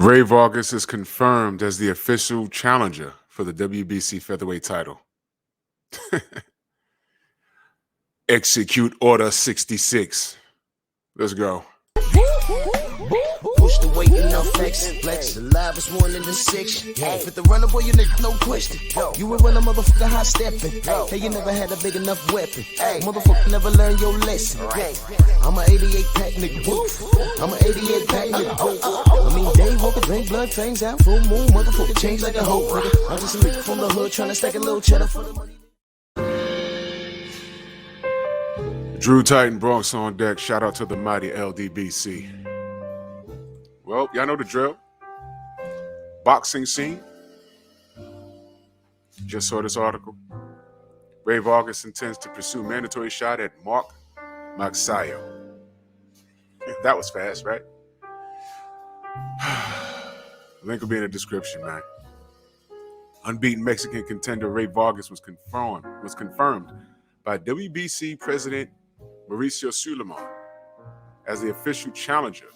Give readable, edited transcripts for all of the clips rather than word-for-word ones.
Rey Vargas is confirmed as the official challenger for the WBC featherweight title. Execute Order 66. Let's go. Push the weight and now flex. Alive is one in the six. Fit the runner, boy, you nigga, no question. You will run a motherfucker high stepping. Hey, you never had a big enough weapon. Motherfucker never learned your lesson. I'm a 88 pack nigga. I'm a 88 pack nigga. I mean, day walker, drink blood, trains out, full moon, motherfucker change like a hoe. I'm just a nigga from the hood trying to stack a little cheddar for the money. Drew Titan Bronx on deck. Shout out to the mighty LDBC. Well, y'all know the drill. Boxing scene. Just saw this article. Rey Vargas intends to pursue mandatory shot at Mark Magsayo. That was fast, right? Link will be in the description, man. Unbeaten Mexican contender Rey Vargas was confirmed by WBC President Mauricio Sulaiman as the official challenger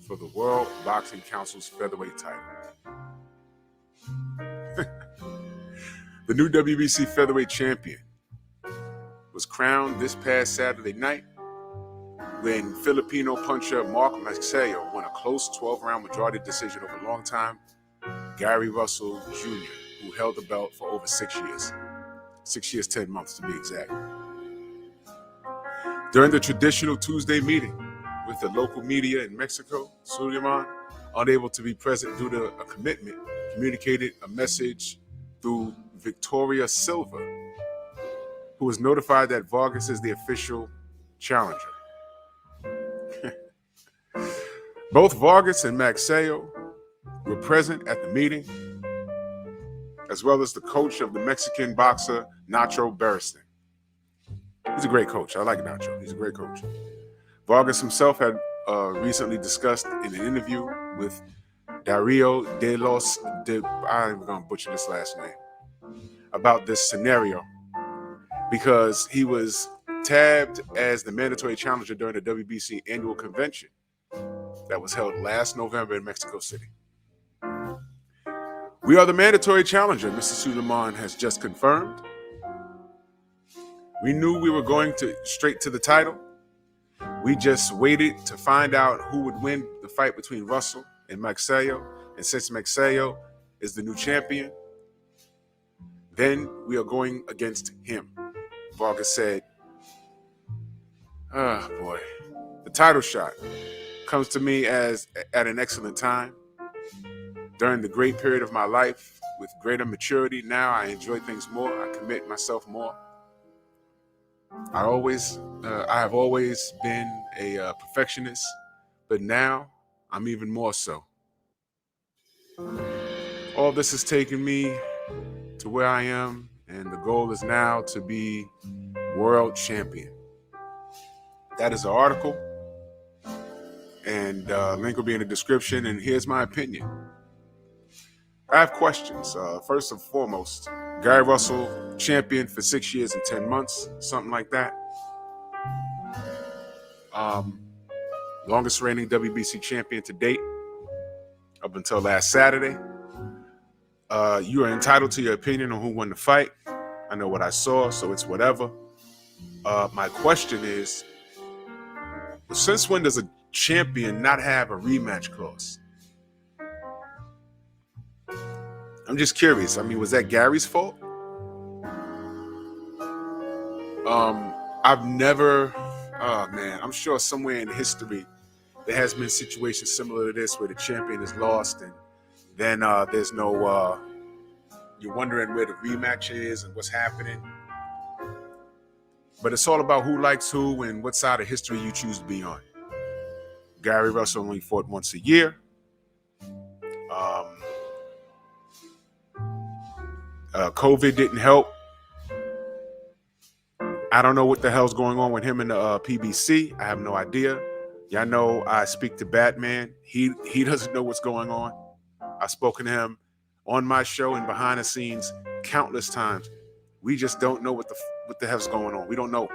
for the World Boxing Council's featherweight title. The new WBC featherweight champion was crowned this past Saturday night when Filipino puncher Mark Magsayo won a close 12-round majority decision over longtime Gary Russell Jr., who held the belt for over 6 years. 6 years, 10 months to be exact. During the traditional Tuesday meeting with the local media in Mexico, Sulaiman, unable to be present due to a commitment, communicated a message through Victoria Silva, who was notified that Vargas is the official challenger. Both Vargas and Magsayo were present at the meeting, as well as the coach of the Mexican boxer, Nacho Beristain. He's a great coach. I like Nacho. He's a great coach. Vargas himself had recently discussed in an interview with Dario I'm going to butcher this last name, about this scenario because he was tabbed as the mandatory challenger during the WBC annual convention that was held last November in Mexico City. We are the mandatory challenger, Mr. Sulaiman has just confirmed. We knew we were going straight to the title. We just waited to find out who would win the fight between Russell and Magsayo. And since Magsayo is the new champion, then we are going against him. Vargas said, oh boy, the title shot comes to me at an excellent time. During the great period of my life with greater maturity, now I enjoy things more. I commit myself more. I have always been a perfectionist, but now I'm even more so. All this has taken me to where I am, and the goal is now to be world champion. That is the article, and link will be in the description, and here's my opinion. I have questions. First and foremost, Gary Russell, champion for 6 years and 10 months, something like that. Longest reigning WBC champion to date, up until last Saturday. You are entitled to your opinion on who won the fight. I know what I saw, so it's whatever. My question is, since when does a champion not have a rematch clause? I'm just curious. I mean, was that Gary's fault? I've never, I'm sure somewhere in history there has been situations similar to this where the champion is lost and then there's no, you're wondering where the rematch is and what's happening. But it's all about who likes who and what side of history you choose to be on. Gary Russell only fought once a year. COVID didn't help. I don't know what the hell's going on with him in the PBC. I have no idea. Y'all know I speak to Batman. He doesn't know what's going on. I've spoken to him on my show and behind the scenes countless times. We just don't know what the hell's going on. We don't know.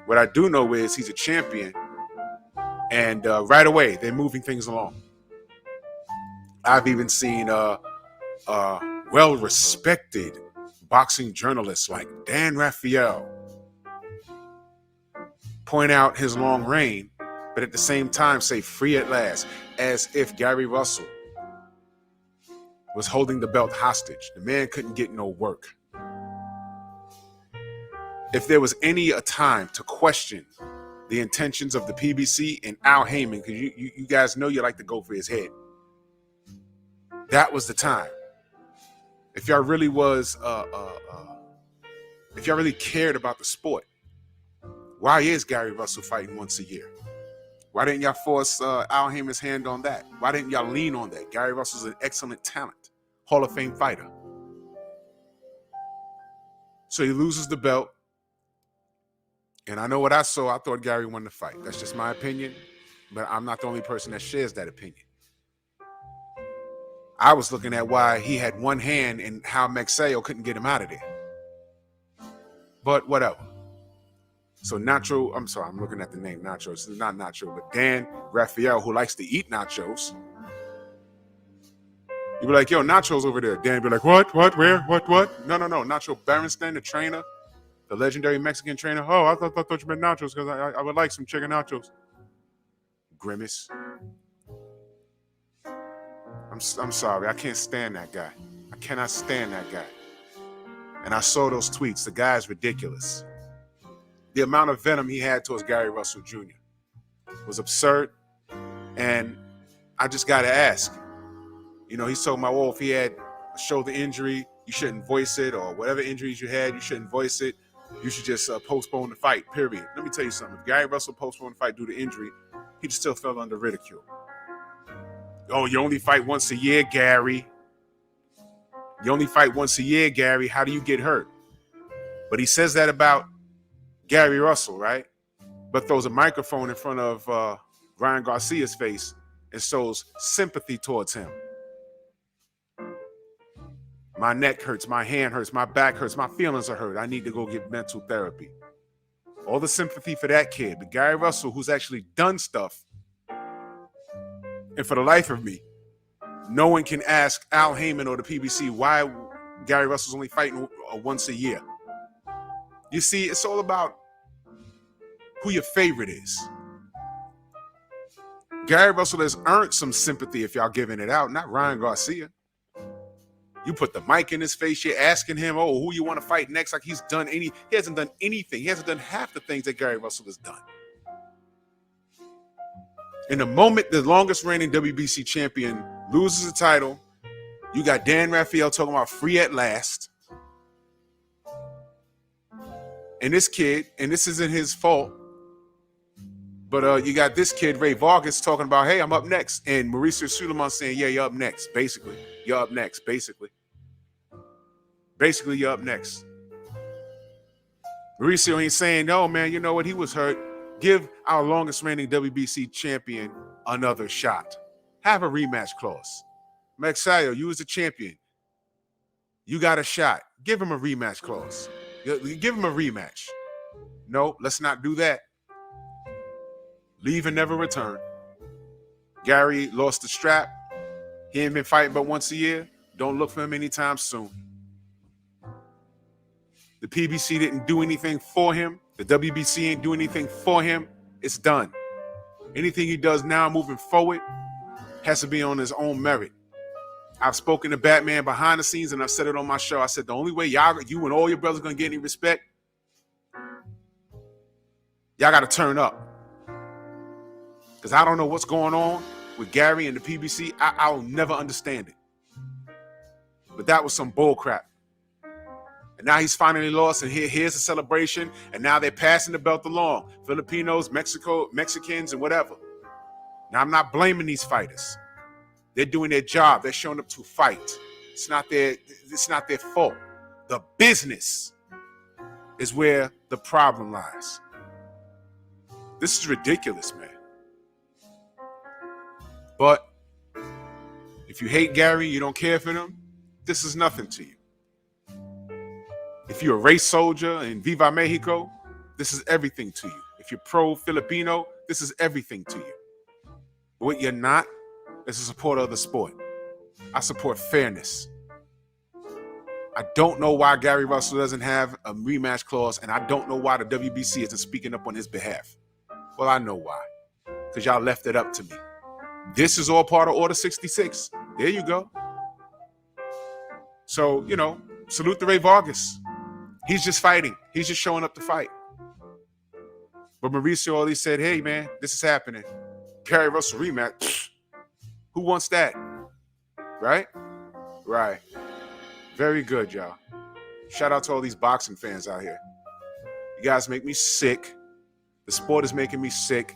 What I do know is he's a champion, and right away they're moving things along. I've even seen well-respected boxing journalists like Dan Raphael point out his long reign, but at the same time say free at last, as if Gary Russell was holding the belt hostage. The man couldn't get no work. If there was any a time to question the intentions of the PBC and Al Heyman, because you guys know you like to go for his head, that was the time. If y'all really was, if y'all really cared about the sport, why is Gary Russell fighting once a year? Why didn't y'all force Al Heyman's hand on that? Why didn't y'all lean on that? Gary Russell's an excellent talent, Hall of Fame fighter. So he loses the belt. And I know what I saw. I thought Gary won the fight. That's just my opinion. But I'm not the only person that shares that opinion. I was looking at why he had one hand and how Magsayo couldn't get him out of there. But whatever. So Nacho, I'm sorry, I'm looking at the name Nacho. It's not Nacho, but Dan Raphael, who likes to eat nachos. You be like, yo, Nacho's over there. Dan be like, what, where, what? No. Nacho Berenstain, the trainer, the legendary Mexican trainer. Oh, I thought you meant nachos because I would like some chicken nachos. Grimace. I'm sorry. I can't stand that guy. I cannot stand that guy. And I saw those tweets. The guy is ridiculous. The amount of venom he had towards Gary Russell Jr. was absurd. And I just got to ask. You know, he told my if he had a shoulder injury, you shouldn't voice it, or whatever injuries you had, you shouldn't voice it. You should just postpone the fight, period. Let me tell you something. If Gary Russell postponed the fight due to injury, he'd still fell under ridicule. Oh, you only fight once a year, Gary. You only fight once a year, Gary. How do you get hurt? But he says that about Gary Russell, right? But throws a microphone in front of Ryan Garcia's face and shows sympathy towards him. My neck hurts, my hand hurts, my back hurts, my feelings are hurt. I need to go get mental therapy. All the sympathy for that kid. But Gary Russell, who's actually done stuff, and for the life of me, no one can ask Al Heyman or the PBC why Gary Russell's only fighting once a year. You see, it's all about who your favorite is. Gary Russell has earned some sympathy if y'all giving it out, not Ryan Garcia. You put the mic in his face, you're asking him, oh, who you want to fight next? Like he hasn't done anything. He hasn't done half the things that Gary Russell has done. In the moment the longest reigning WBC champion loses the title, you got Dan Raphael talking about free at last. And this kid, and this isn't his fault, but you got this kid, Rey Vargas, talking about, hey, I'm up next. And Mauricio Sulaiman saying, yeah, you're up next, basically. You're up next, basically. Basically, you're up next. Mauricio ain't saying, no, man, you know what? He was hurt. Give our longest reigning WBC champion another shot. Have a rematch clause. Magsayo, you was the champion. You got a shot. Give him a rematch clause. Give him a rematch. No, let's not do that. Leave and never return. Gary lost the strap. He ain't been fighting but once a year. Don't look for him anytime soon. The PBC didn't do anything for him. The WBC ain't do anything for him. It's done. Anything he does now moving forward has to be on his own merit. I've spoken to Batman behind the scenes, and I've said it on my show. I said the only way you and all your brothers going to get any respect, y'all got to turn up. Because I don't know what's going on with Gary and the PBC. I'll never understand it. But that was some bull crap. And now he's finally lost, and here's a celebration, and now they're passing the belt along. Filipinos, Mexicans, and whatever. Now, I'm not blaming these fighters. They're doing their job. They're showing up to fight. It's not their fault. The business is where the problem lies. This is ridiculous, man. But if you hate Gary, you don't care for him, this is nothing to you. If you're a race soldier in Viva Mexico, this is everything to you. If you're pro-Filipino, this is everything to you. But what you're not is a supporter of the sport. I support fairness. I don't know why Gary Russell doesn't have a rematch clause, and I don't know why the WBC isn't speaking up on his behalf. Well, I know why. Because y'all left it up to me. This is all part of Order 66. There you go. So, salute to Rey Vargas. He's just fighting. He's just showing up to fight. But Mauricio always said, hey, man, this is happening. Gary Russell rematch. Who wants that? Right? Right. Very good, y'all. Shout out to all these boxing fans out here. You guys make me sick. The sport is making me sick.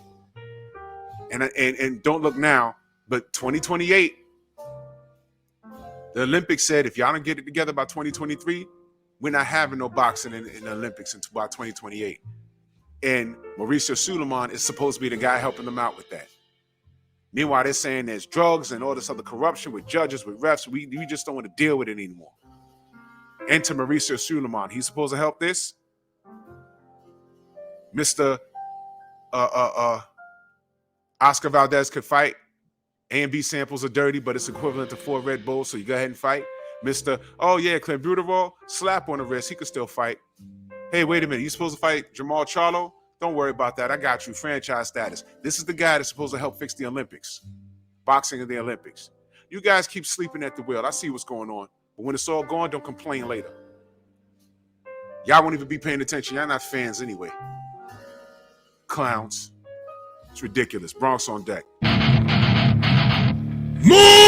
And don't look now, but 2028, the Olympics said if y'all don't get it together by 2023, we're not having no boxing in the Olympics until by 2028. And Mauricio Sulaiman is supposed to be the guy helping them out with that. Meanwhile, they're saying there's drugs and all this other corruption with judges, with refs. We just don't want to deal with it anymore. Enter Mauricio Sulaiman. He's supposed to help this. Mr. Oscar Valdez could fight. A and B samples are dirty, but it's equivalent to 4 Red Bulls, so you go ahead and fight. Mr. Oh, yeah, clenbuterol, slap on the wrist. He could still fight. Hey, wait a minute. You supposed to fight Jamal Charlo? Don't worry about that. I got you. Franchise status. This is the guy that's supposed to help fix the Olympics. Boxing in the Olympics. You guys keep sleeping at the wheel. I see what's going on. But when it's all gone, don't complain later. Y'all won't even be paying attention. Y'all not fans anyway. Clowns. It's ridiculous. Bronx on deck. Move!